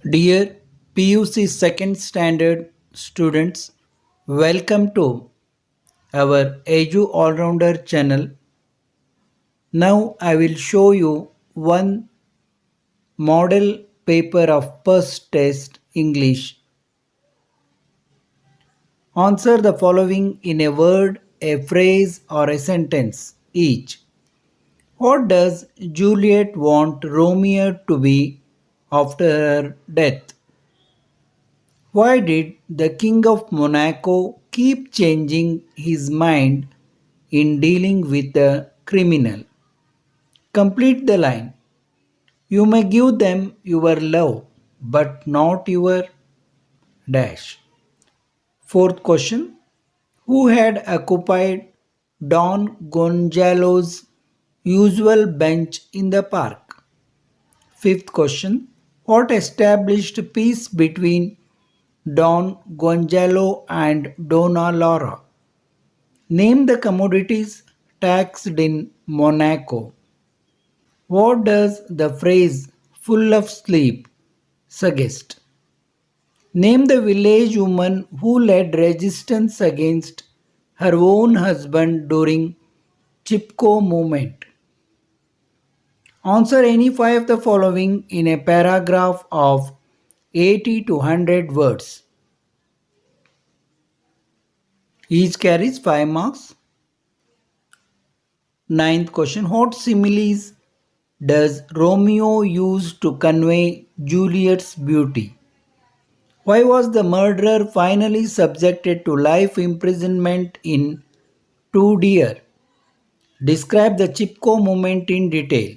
Dear PUC second standard students, welcome to our Edu Allrounder channel. Now I will show you one model paper of first test English. Answer the following in a word, a phrase or a sentence each. What does Juliet want Romeo to be after her death? Why did the King of Monaco keep changing his mind in dealing with the criminal? Complete the line. You may give them your love, but not your dash. Fourth question. Who had occupied Don Gonzalo's usual bench in the park? Fifth question. What established peace between Don Gonzalo and Donna Laura? Name the commodities taxed in Monaco. What does the phrase full of sleep suggest? Name the village woman who led resistance against her own husband during Chipko movement. Answer any five of the following in a paragraph of 80 to 100 words. Each carries 5 marks. Ninth question. What similes does Romeo use to convey Juliet's beauty? Why was the murderer finally subjected to life imprisonment in Two Deer? Describe the Chipko movement in detail.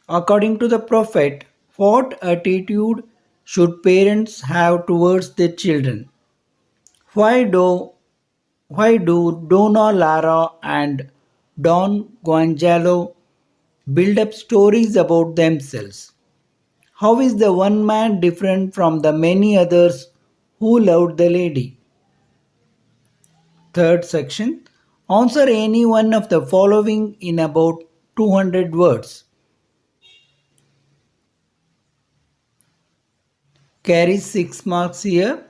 According to the prophet, what attitude should parents have towards their children? Why do why do Donna Lara and Don Gonzalo build up stories about themselves? How is the one man different from the many others who loved the lady? Third section. Answer any one of the following in about 200 words. Carries 6 marks here.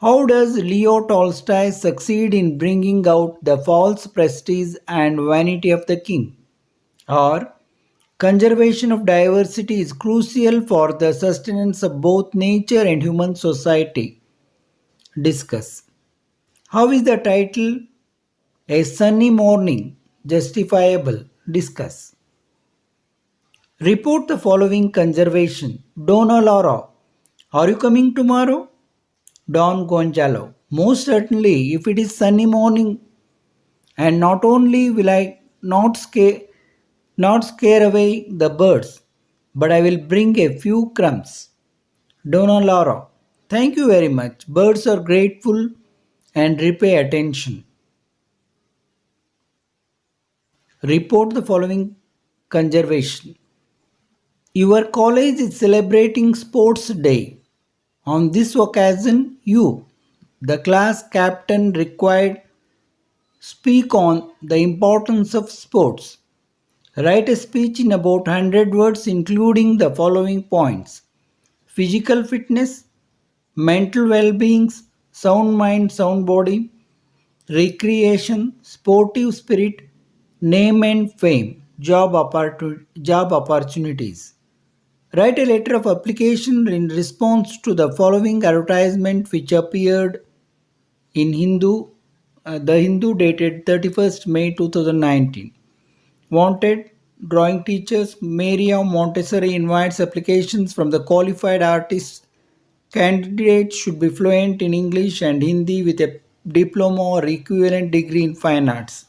How does Leo Tolstoy succeed in bringing out the false prestige and vanity of the king? Or, conservation of diversity is crucial for the sustenance of both nature and human society. Discuss. How is the title A Sunny Morning justifiable? Discuss. Report the following conservation. Donna Laura. Are you coming tomorrow? Don Gonzalo. Most certainly, if it is sunny morning, and not only will I not scare away the birds, but I will bring a few crumbs. Donna Laura. Thank you very much. Birds are grateful and repay attention. Report the following conservation. Your college is celebrating Sports Day. On this occasion, you, the class captain, required speak on the importance of sports. Write a speech in about 100 words including the following points: physical fitness, mental well-being, sound mind, sound body, recreation, sportive spirit, name and fame, job opportunities. Write a letter of application in response to the following advertisement which appeared in the Hindu dated 31st May 2019. Wanted drawing teachers. Maria Montessori invites applications from the qualified artists. Candidates should be fluent in English and Hindi with a diploma or equivalent degree in fine arts.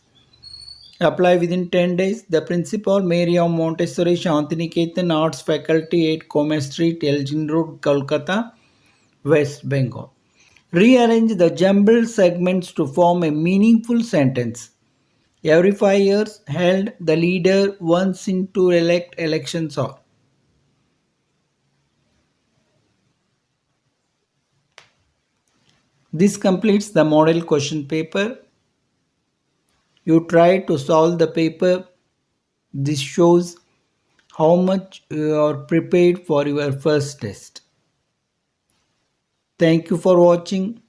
Apply within 10 days. The principal, Maria Montessori Shantiniketan Arts Faculty, 8 Commerce Street, Elgin Road, Kolkata, West Bengal. Rearrange the jumbled segments to form a meaningful sentence. Every 5 years, held the leader once in two elections or. This completes the model question paper. You try to solve the paper. This shows how much you are prepared for your first test. Thank you for watching.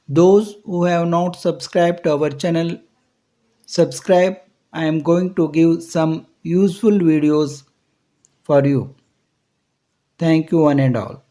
Those who have not subscribed to our channel, subscribe. I am going to give some useful videos for you. Thank you one and all.